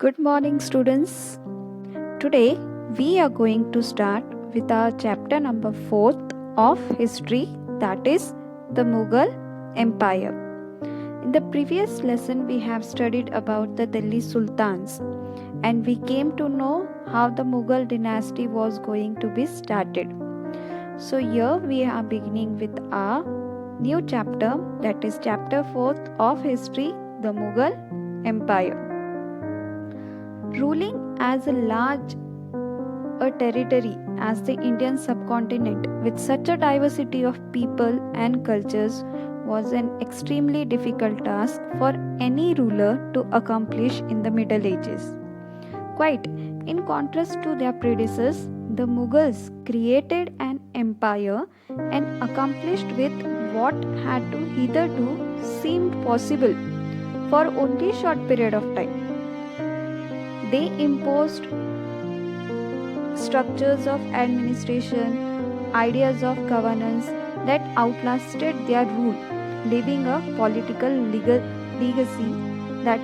Good morning, students. Today we are going to start with our chapter number 4 of history, that is the Mughal Empire. In the previous lesson, we have studied about the Delhi Sultans and we came to know how the Mughal dynasty was going to be started. So, here we are beginning with our new chapter, that is chapter 4 of history, the Mughal Empire. Ruling as a large territory as the Indian subcontinent with such a diversity of people and cultures was an extremely difficult task for any ruler to accomplish in the Middle Ages. Quite in contrast to their predecessors, the Mughals created an empire and accomplished with what had to hitherto seemed possible for only a short period of time. They imposed structures of administration, ideas of governance that outlasted their rule, leaving a political legacy that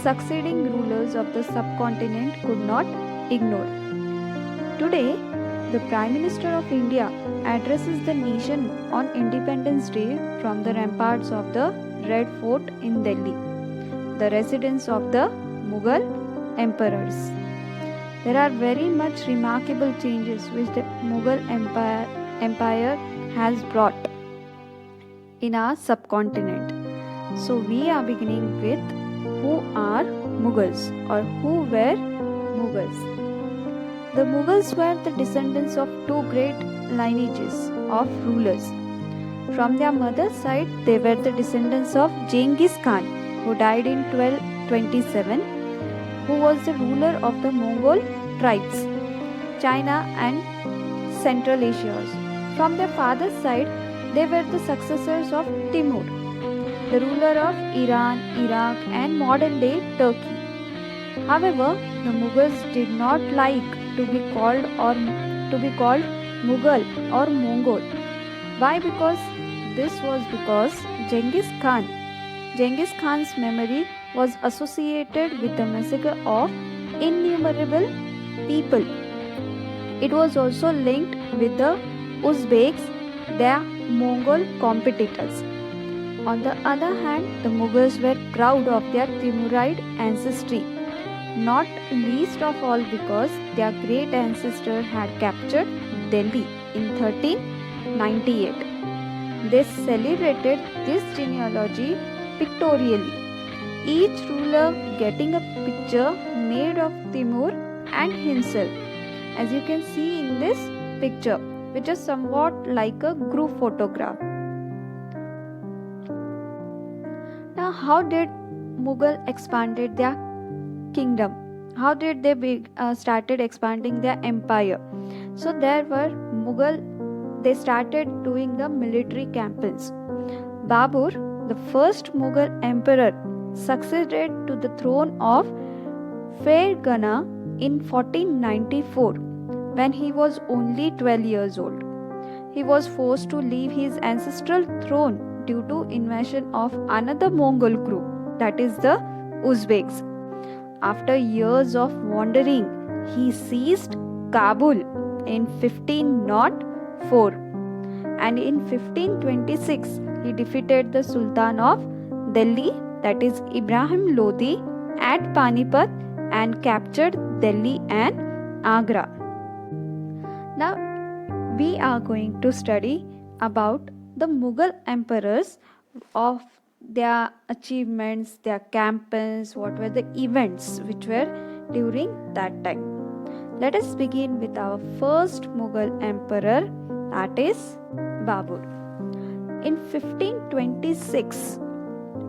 succeeding rulers of the subcontinent could not ignore. Today, the Prime Minister of India addresses the nation on Independence Day from the ramparts of the Red Fort in Delhi, the residence of the Mughal emperors. There are very much remarkable changes which the Mughal empire has brought in our subcontinent. So we are beginning with who are Mughals or who were Mughals. The Mughals were the descendants of two great lineages of rulers. From their mother's side, they were the descendants of Genghis Khan, who died in 1227, who was the ruler of the Mongol tribes, China and Central Asia. From their father's side, they were the successors of Timur, the ruler of Iran, Iraq and modern-day Turkey. However, the Mughals did not like to be called Mughal or Mongol. Why? Because Genghis Khan's memory was associated with the massacre of innumerable people. It was also linked with the Uzbeks, their Mongol competitors. On the other hand, the Mughals were proud of their Timuride ancestry, not least of all because their great ancestor had captured Delhi in 1398. They celebrated this genealogy pictorially, each ruler getting a picture made of Timur and himself, as you can see in this picture, which is somewhat like a group photograph. Now, how did Mughal expanded their kingdom? How did they started expanding their empire? So there were they started doing the military campaigns. Babur, the first Mughal emperor, succeeded to the throne of Fargana in 1494 when he was only 12 years old. He was forced to leave his ancestral throne due to invasion of another Mongol group, that is the Uzbeks. After years of wandering, he seized Kabul in 1504 and in 1526 he defeated the Sultan of Delhi, that is Ibrahim Lodi, at Panipat and captured Delhi and Agra. Now we are going to study about the Mughal emperors, of their achievements, their campaigns, what were the events which were during that time. Let us begin with our first Mughal emperor, that is Babur. In 1526,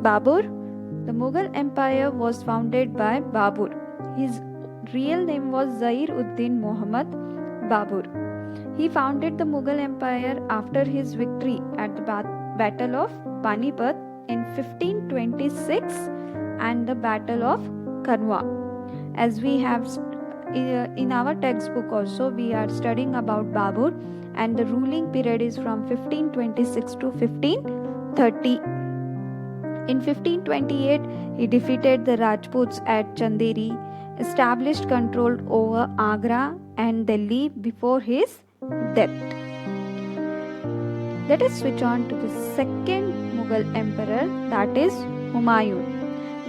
the Mughal Empire was founded by Babur. His real name was Zahir-ud-Din Muhammad Babur. He founded the Mughal Empire after his victory at the Battle of Panipat in 1526 and the Battle of Kanwa. As we have in our textbook also, we are studying about Babur, and the ruling period is from 1526 to 1530. In 1528, he defeated the Rajputs at Chanderi, established control over Agra and Delhi before his death. Let us switch on to the second Mughal emperor, that is Humayun.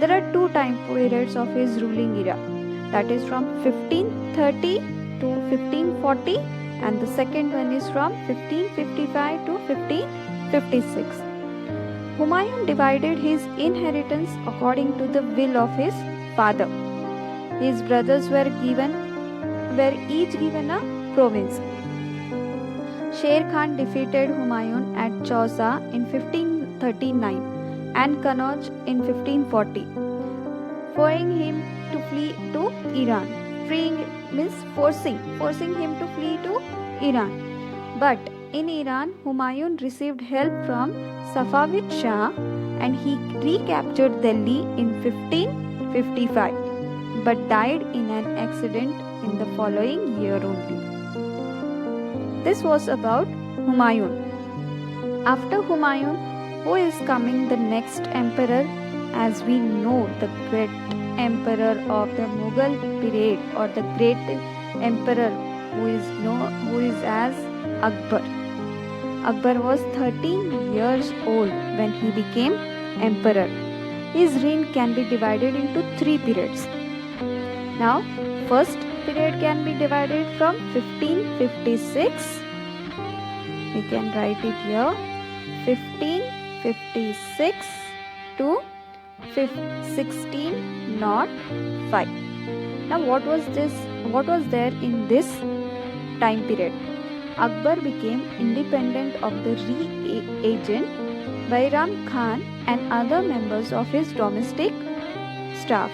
There are two time periods of his ruling era, that is from 1530 to 1540, and the second one is from 1555 to 1556. Humayun divided his inheritance according to the will of his father. His brothers were each given a province. Sher Khan defeated Humayun at Chausa in 1539 and Kannauj in 1540, forcing him to flee to Iran. Forcing him to flee to Iran. But in Iran, Humayun received help from Safavid Shah and he recaptured Delhi in 1555, but died in an accident in the following year only. This was about Humayun. After Humayun, who is coming the next emperor? As we know, the great emperor of the Mughal period, or the great emperor who is as Akbar. Akbar was 13 years old when he became emperor. His reign can be divided into three periods. Now, first period can be divided from 1556. We can write it here. 1556 to 1605. Now, what was there in this time period? Akbar became independent of the regent Bairam Khan and other members of his domestic staff.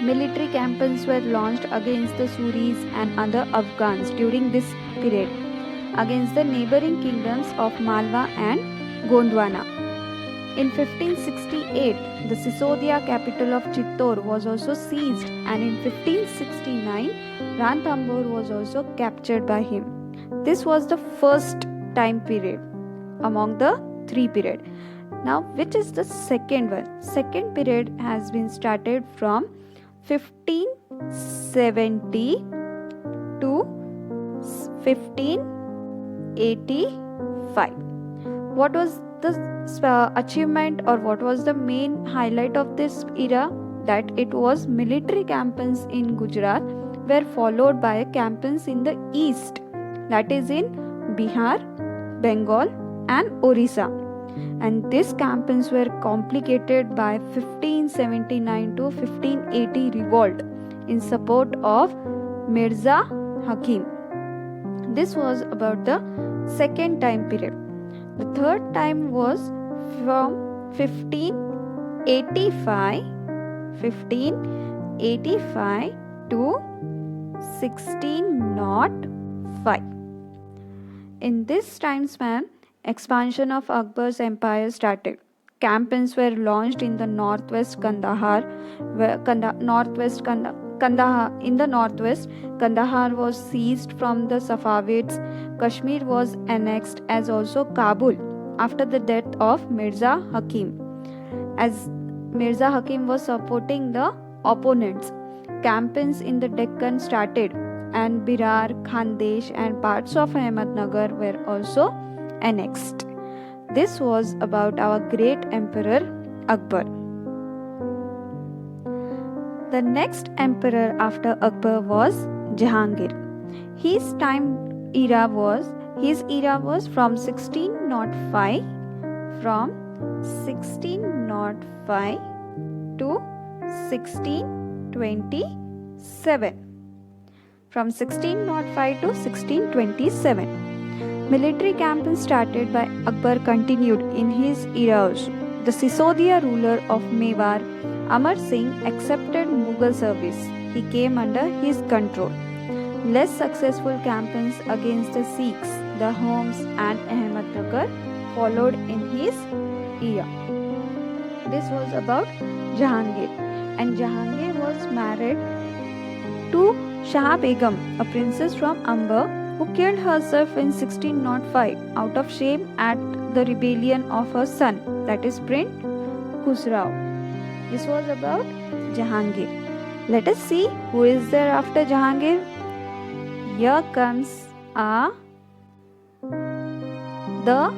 Military campaigns were launched against the Suris and other Afghans during this period, against the neighboring kingdoms of Malwa and Gondwana. In 1568, the Sisodia capital of Chittor was also seized, and in 1569, Ranthambore was also captured by him. This was the first time period among the three periods. Now, which is the second one? Second period has been started from 1570 to 1585. What was the achievement, or what was the main highlight of this era? That it was military campaigns in Gujarat were followed by campaigns in the east, that is in Bihar, Bengal and Orissa. And these campaigns were complicated by 1579 to 1580 revolt in support of Mirza Hakim. This was about the second time period. The third time was from 1585 to 1605. In this time span, expansion of Akbar's empire started. Campaigns were launched in the northwest Kandahar. Kandahar was seized from the Safavids. Kashmir was annexed, as also Kabul, after the death of Mirza Hakim. As Mirza Hakim was supporting the opponents, campaigns in the Deccan started, and Birar, Khandesh and parts of Ahmednagar were also annexed. This was about our great emperor Akbar. The next emperor after Akbar was Jahangir. His era was from 1605 to 1627. From 1605 to 1627. Military campaigns started by Akbar continued in his era also. The Sisodia ruler of Mewar, Amar Singh, accepted Mughal service. He came under his control. Less successful campaigns against the Sikhs, the Homs and Ahmednagar followed in his era. This was about Jahangir, and Jahangir was married to Shah Begum, a princess from Amber, who killed herself in 1605 out of shame at the rebellion of her son, that is Prince Khusrau. This was about Jahangir. Let us see who is there after Jahangir. Here comes the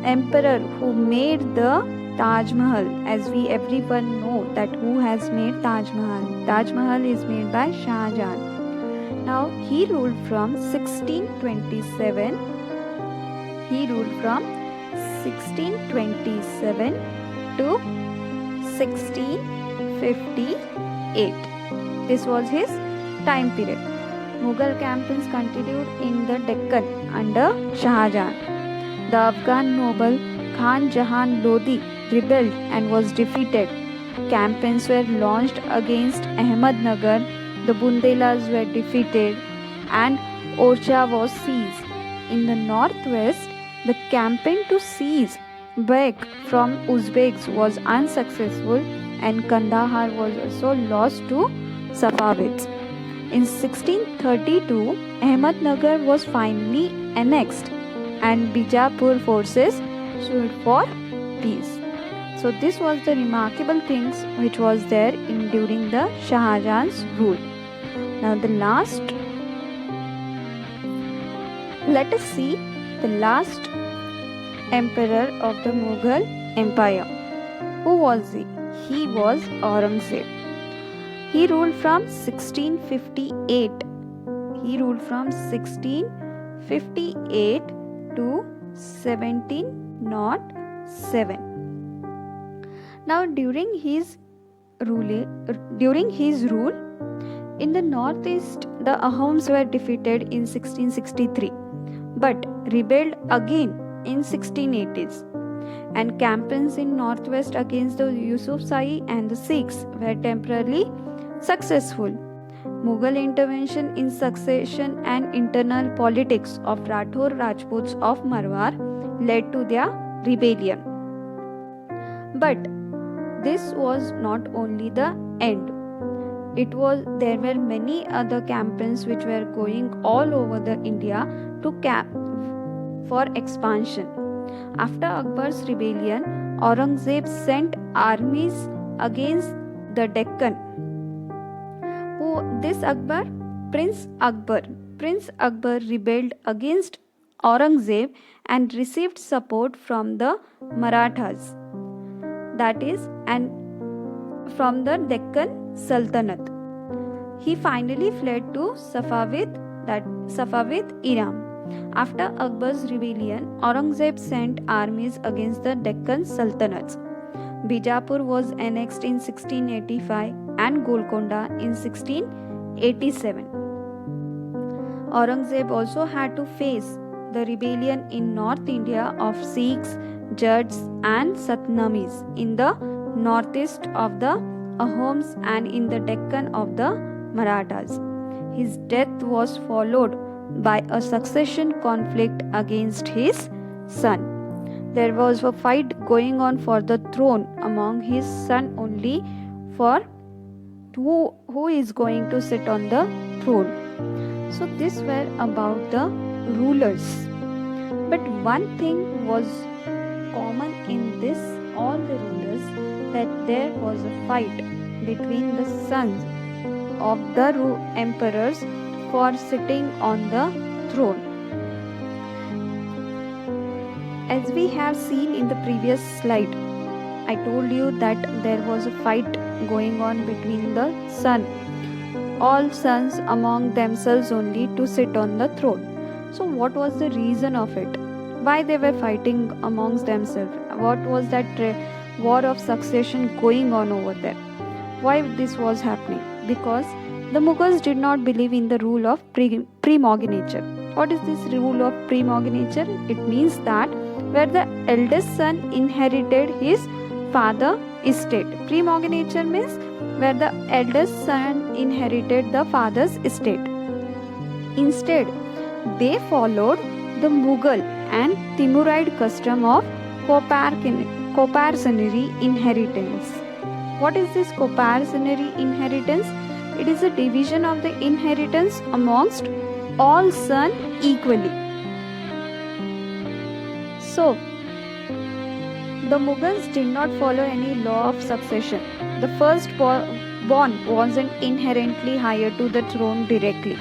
emperor who made the Taj Mahal. As we everyone know that who has made Taj Mahal. Taj Mahal is made by Shah Jahan. Now he ruled from 1627. He ruled from 1627 to 1658. This was his time period. Mughal campaigns continued in the Deccan under Shah Jahan. The Afghan noble Khan Jahan Lodi rebelled and was defeated. Campaigns were launched against Ahmednagar. The Bundelas were defeated and Orcha was seized. In the northwest, the campaign to seize Beg from Uzbeks was unsuccessful and Kandahar was also lost to Safavids. In 1632, Ahmednagar was finally annexed and Bijapur forces stood for peace. So this was the remarkable things which was there during the Shah Jahan's rule. Now let us see the last emperor of the Mughal Empire. Who was he? He was Aurangzeb. He ruled from 1658. He ruled from 1658 to 1707. Now during his rule in the northeast, the Ahoms were defeated in 1663 but rebelled again in 1680s, and campaigns in northwest against the Yusufzai and the Sikhs were temporarily successful. Mughal intervention in succession and internal politics of Rathore Rajputs of Marwar led to their rebellion. But this was not only the end. There were many other campaigns which were going all over the India for expansion. After Akbar's rebellion, Aurangzeb sent armies against the Deccan. Prince Akbar rebelled against Aurangzeb and received support from the Marathas, that is, and from the Deccan Sultanate. He finally fled to Safavid Iram. After Akbar's rebellion, Aurangzeb sent armies against the Deccan Sultanates. Bijapur was annexed in 1685 and Golconda in 1687. Aurangzeb also had to face the rebellion in North India of Sikhs, Jats and Satnamis, in the northeast of the Ahoms and in the Deccan of the Marathas. His death was followed by a succession conflict against his son. There was a fight going on for the throne among his son only for who is going to sit on the throne. So this were about the rulers. But one thing was common in all the rulers, that there was a fight between the sons of the emperors for sitting on the throne. As we have seen in the previous slide, I told you that there was a fight going on between the all sons among themselves only to sit on the throne. So what was the reason of it? Why they were fighting amongst themselves? What was that war of succession going on over there? Why this was happening? Because the Mughals did not believe in the rule of primogeniture. What is this rule of primogeniture? It means that where the eldest son inherited his father's estate. Primogeniture means where the eldest son inherited the father's estate. Instead, they followed the Mughal and Timuride custom of coparcenary inheritance. What is this coparcenary inheritance? It is a division of the inheritance amongst all sons equally. So, the Mughals did not follow any law of succession. The firstborn wasn't inherently higher to the throne directly.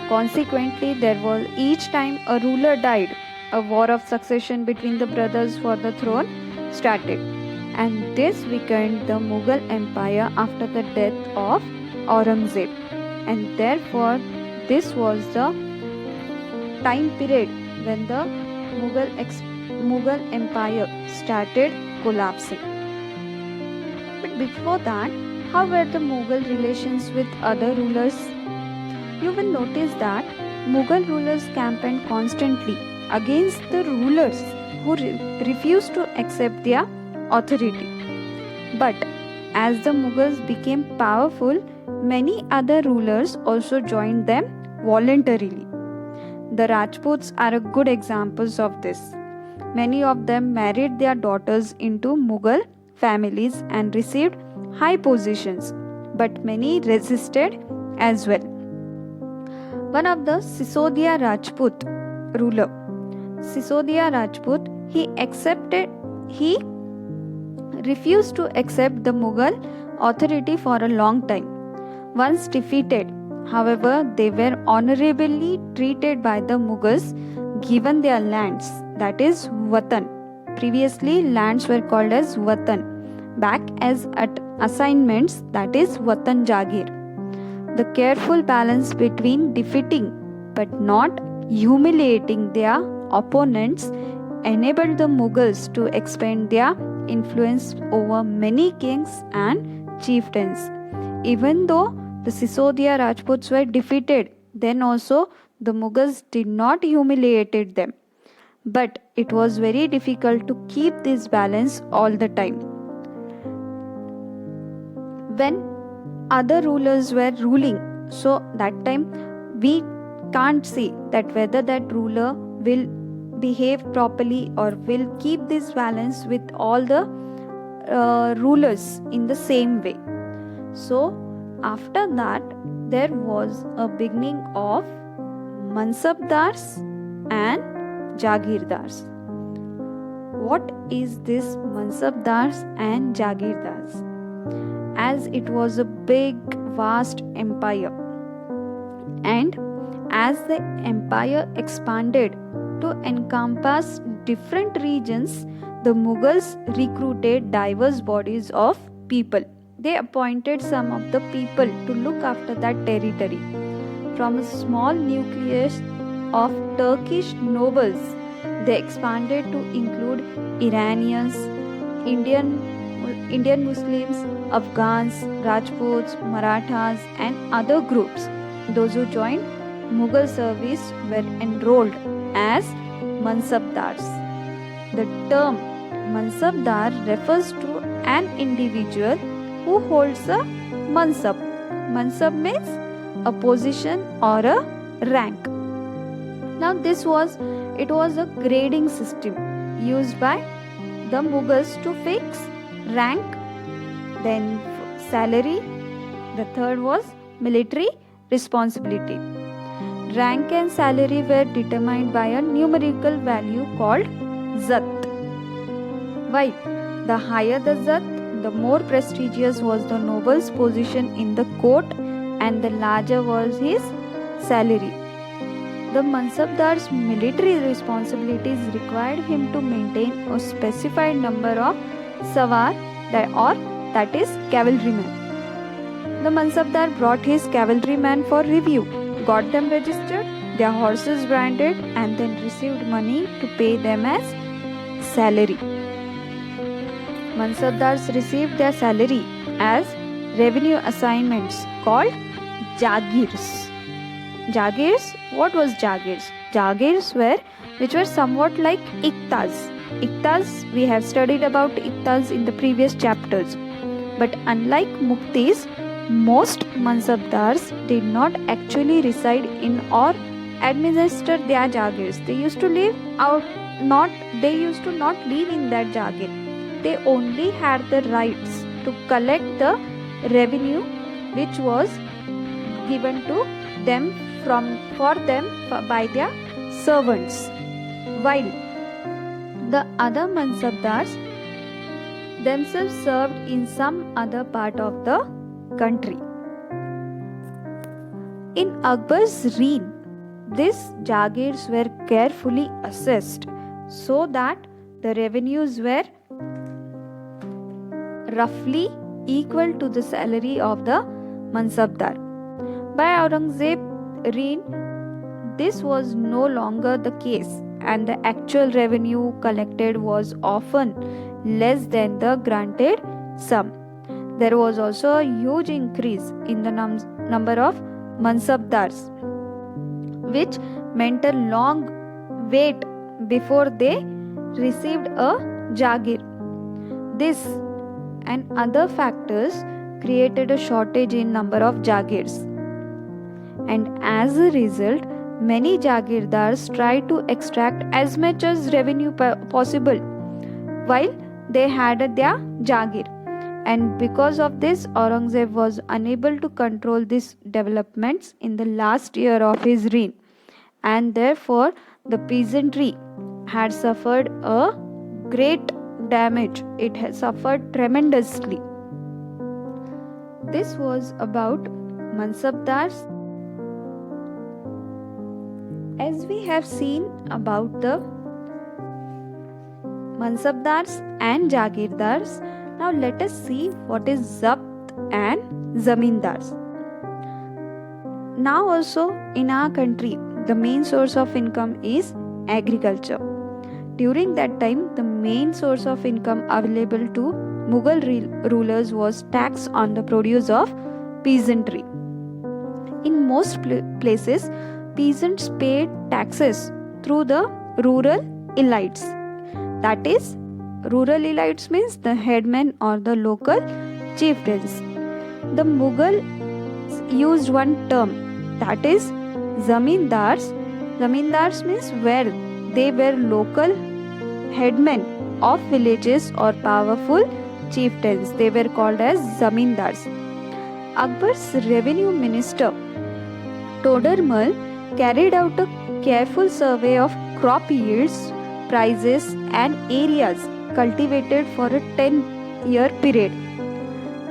Consequently, there was each time a ruler died, a war of succession between the brothers for the throne started, and this weakened the Mughal Empire after the death of Aurangzeb, and therefore this was the time period when the Mughal Empire started collapsing. But before that, how were the Mughal relations with other rulers? You will notice that Mughal rulers campaigned constantly against the rulers who refused to accept their authority. But as the Mughals became powerful, many other rulers also joined them voluntarily. The Rajputs are a good examples of this. Many of them married their daughters into Mughal families and received high positions, but many resisted as well. One of the Sisodia Rajput ruler, Sisodia Rajput, he refused to accept the Mughal authority for a long time. Once defeated, however, they were honorably treated by the Mughals, given their lands, that is Watan. Previously, lands were called as Watan, back as assignments, that is Watan Jagir. The careful balance between defeating but not humiliating their opponents enabled the Mughals to expand their influence over many kings and chieftains. Even though the Sisodia Rajputs were defeated, then also the Mughals did not humiliate them. But it was very difficult to keep this balance all the time. When other rulers were ruling, so that time we can't say that whether that ruler will behave properly or will keep this balance with all the rulers in the same way. So after that, there was a beginning of Mansabdars and Jagirdars. What is this Mansabdars and Jagirdars? As it was a big, vast empire, and as the empire expanded to encompass different regions, the Mughals recruited diverse bodies of people. They appointed some of the people to look after that territory. From a small nucleus of Turkish nobles, they expanded to include Iranians, Indian Muslims, Afghans, Rajputs, Marathas, and other groups. Those who joined Mughal service were enrolled as Mansabdars. The term Mansabdar refers to an individual who holds a mansab. Mansab means a position or a rank. Now it was a grading system used by the Mughals to fix rank, then salary. The third was military responsibility. Rank and salary were determined by a numerical value called Zat. Why? The higher the Zat, the more prestigious was the noble's position in the court and the larger was his salary. The Mansabdar's military responsibilities required him to maintain a specified number of Sawar, that is cavalrymen. The Mansabdar brought his cavalrymen for review, got them registered, their horses branded, and then received money to pay them as salary. Mansabdars received their salary as revenue assignments called Jagirs. Jagirs, what was Jagirs? Jagirs which were somewhat like Iktas. Iktas, we have studied about Iktas in the previous chapters. But unlike Muktis, most Mansabdars did not actually reside in or administer their Jagirs. They used to not live in that Jagir. They only had the rights to collect the revenue which was given to them by their servants, while the other Mansabdars themselves served in some other part of the country. In Akbar's reign, these jagirs were carefully assessed so that the revenues were roughly equal to the salary of the Mansabdar. By Aurangzeb's reign, this was no longer the case, and the actual revenue collected was often less than the granted sum. There was also a huge increase in the number of Mansabdars, which meant a long wait before they received a Jagir. This and other factors created a shortage in number of Jagirs, and as a result, many Jagirdars tried to extract as much as revenue possible while they had their Jagir. And because of this, Aurangzeb was unable to control these developments in the last year of his reign, and therefore the peasantry had suffered a great damage. It has suffered tremendously. This was about Mansabdars. As we have seen about the Mansabdars and Jagirdars, now let us see what is Zabt and Zamindars. Now also in our country, the main source of income is agriculture. During that time, the main source of income available to Mughal rulers was tax on the produce of peasantry. In most places, peasants paid taxes through the rural elites. That is, rural elites means the headmen or the local chieftains. The Mughals used one term, that is Zamindars. Zamindars means where they were local headmen of villages or powerful chieftains. They were called as Zamindars. Akbar's revenue minister Todarmal carried out a careful survey of crop yields, prices and areas cultivated for a 10-year period,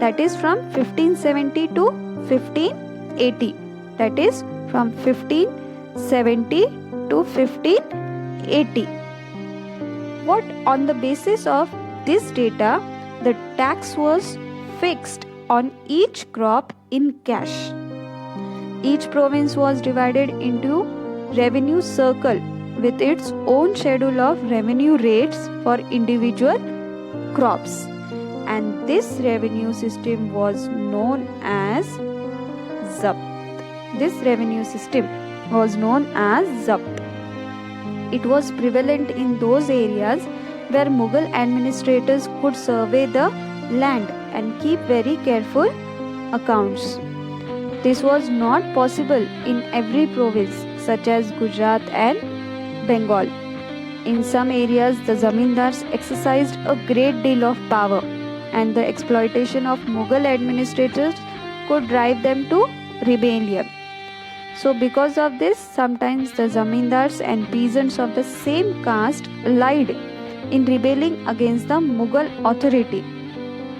that is from 1570 to 1580, that is from 1570 to 1580. What on the basis of this data, the tax was fixed on each crop in cash. Each province was divided into revenue circle with its own schedule of revenue rates for individual crops, and this revenue system was known as Zabt. This revenue system was known as Zabt. It was prevalent in those areas where Mughal administrators could survey the land and keep very careful accounts. This was not possible in every province such as Gujarat and Bengal. In some areas, the Zamindars exercised a great deal of power, and the exploitation of Mughal administrators could drive them to rebellion. So because of this, sometimes the Zamindars and peasants of the same caste allied in rebelling against the Mughal authority,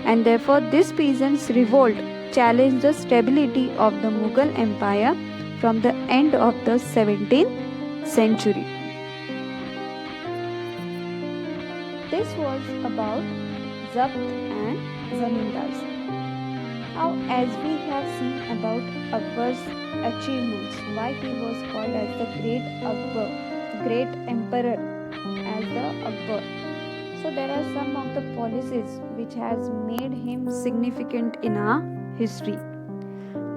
and therefore this peasants' revolt challenged the stability of the Mughal Empire from the end of the 17th century. This was about Zabt and Zamindars. Now, as we have seen about Akbar's achievements, why he was called as the Great Akbar, Great Emperor, as the Akbar. So there are some of the policies which has made him significant in our history.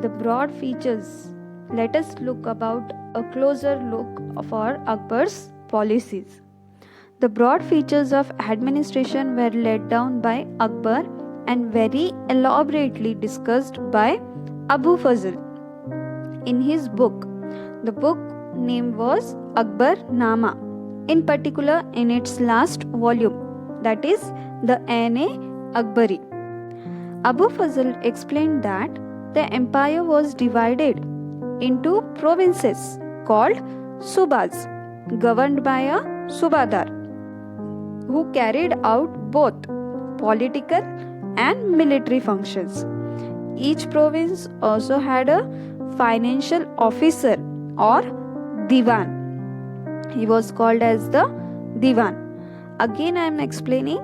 The broad features. Let us look about a closer look for Akbar's policies. The broad features of administration were laid down by Akbar and very elaborately discussed by Abu Fazl in his book. The book name was Akbar Nama, in particular in its last volume, that is the Ain-e Akbari. Abu Fazl explained that the empire was divided into provinces called Subas, governed by a Subadar, who carried out both political and military functions. Each province also had a financial officer or diwan. He was called as the diwan. Again, I am explaining.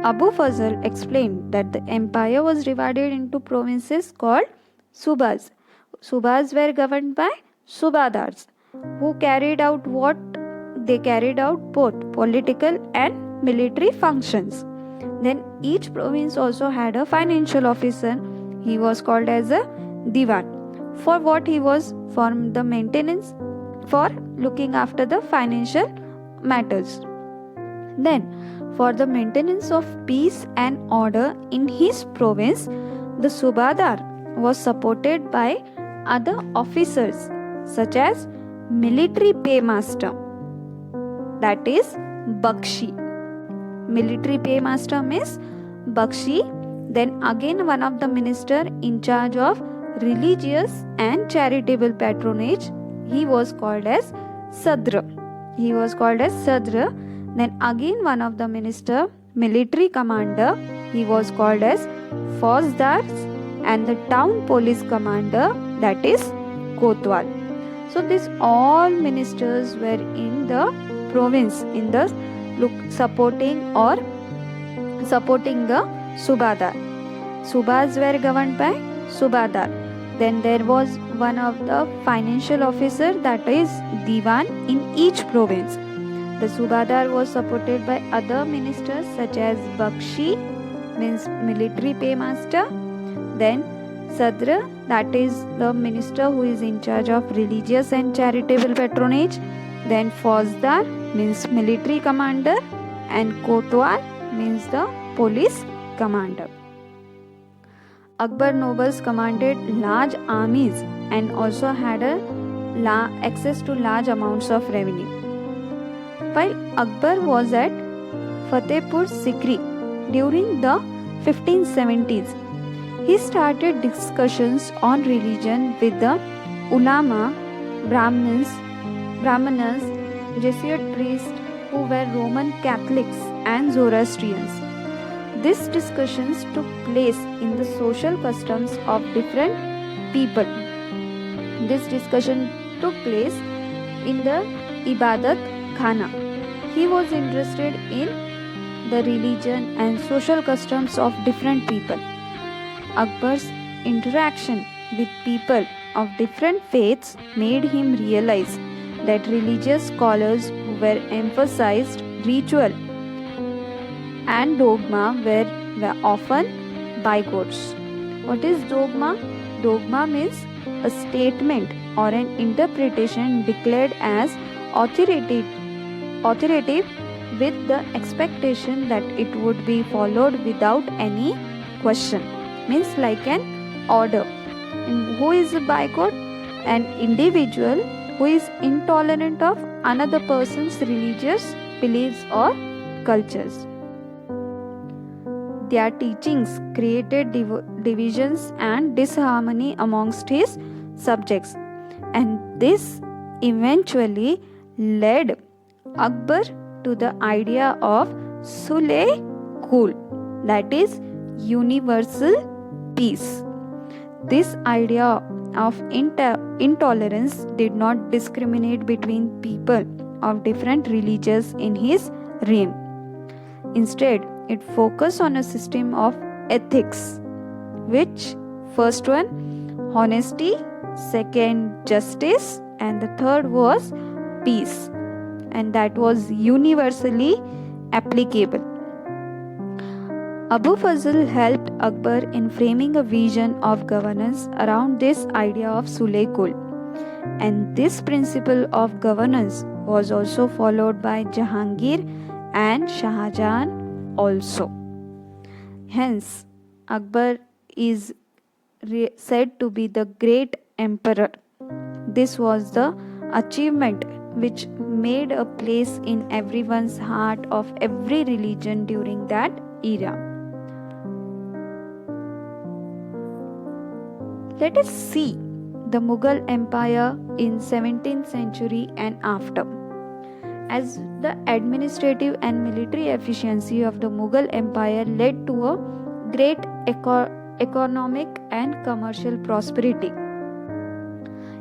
Abu Fazl explained that the empire was divided into provinces called subas. Subas were governed by subadars, who carried out what? They carried out both political and military functions. Then each province also had a financial officer. He was called as a diwan. For what he was? For the maintenance, for looking after the financial matters. Then, for the maintenance of peace and order in his province, the subadar was supported by other officers such as military paymaster, that is Bakshi. Military paymaster means Bakshi. Then again one of the minister in charge of religious and charitable patronage, he was called as Sadra. Then again one of the minister, military commander, he was called as Fauzdar, and the town police commander, that is Kotwal. So these all ministers were in the province in the supporting the Subadar. Subas were governed by Subadar. Then there was one of the financial officer, that is Diwan, in each province. The Subadar was supported by other ministers such as Bakshi, means military paymaster. Then Sadra, that is the minister who is in charge of religious and charitable patronage. Then Fauzdar means military commander, and Kotwal means the police commander. Akbar nobles commanded large armies and also had access to large amounts of revenue. While Akbar was at Fatehpur Sikri during the 1570s, he started discussions on religion with the ulama, Brahmanas, Jesuit priests who were Roman Catholics and Zoroastrians. These discussions took place in the social customs of different people. This discussion took place in the Ibadat Khana. He was interested in the religion and social customs of different people. Akbar's interaction with people of different faiths made him realize that religious scholars who were emphasized ritual and dogma were often bigots. What is dogma? Dogma means a statement or an interpretation declared as authoritative with the expectation that it would be followed without any question. Means like an order. And who is a bigot? An individual who is intolerant of another person's religious beliefs or cultures. Their teachings created divisions and disharmony amongst his subjects, and this eventually led Akbar to the idea of Sulh Kul, that is universal peace. This idea of intolerance did not discriminate between people of different religions in his reign. Instead, it focused on a system of ethics, which first one, honesty, second, justice, and the third was peace, and that was universally applicable. Abu Fazl helped Akbar in framing a vision of governance around this idea of Sulh Kul, and this principle of governance was also followed by Jahangir and Shah Jahan also. Hence, Akbar is said to be the great emperor. This was the achievement which made a place in everyone's heart of every religion during that era. Let us see the Mughal Empire in 17th century and after. as the administrative and military efficiency of the Mughal Empire led to a great economic and commercial prosperity.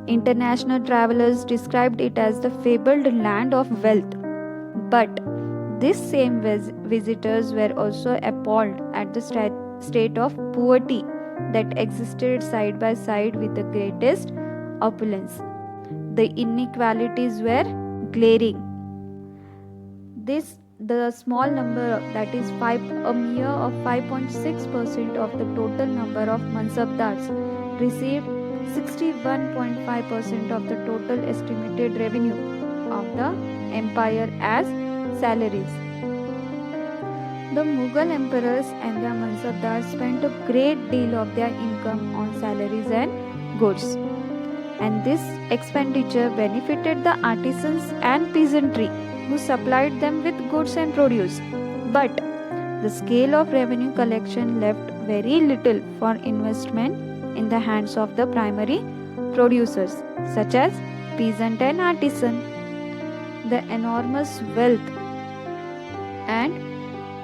International travelers described it as the fabled land of wealth. But these same visitors were also appalled at the state of poverty that existed side by side with the greatest opulence. The inequalities were glaring. The small number, that is a mere of 5.6% of the total number of mansabdars, received 61.5% of the total estimated revenue of the empire as salaries. The Mughal emperors and their mansabdars spent a great deal of their income on salaries and goods, and this expenditure benefited the artisans and peasantry who supplied them with goods and produce. But the scale of revenue collection left very little for investment in the hands of the primary producers, such as peasant and artisan. The enormous wealth and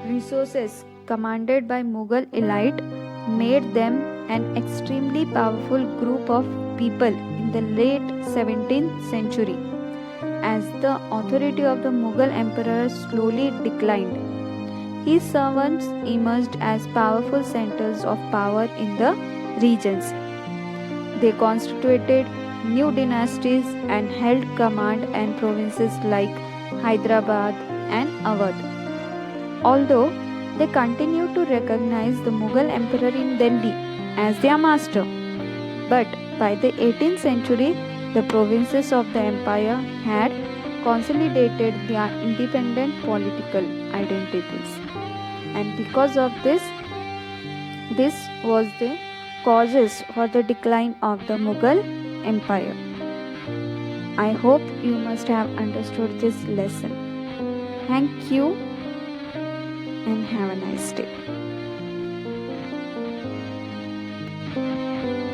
resources commanded by Mughal elite made them an extremely powerful group of people in the late 17th century. As the authority of the Mughal emperor slowly declined, his servants emerged as powerful centers of power in the regions. They constituted new dynasties and held command in provinces like Hyderabad and Awadh. Although they continued to recognize the Mughal emperor in Delhi as their master, but by the 18th century, the provinces of the empire had consolidated their independent political identities. And because of this was the causes for the decline of the Mughal empire. I hope you must have understood this lesson. Thank you and have a nice day.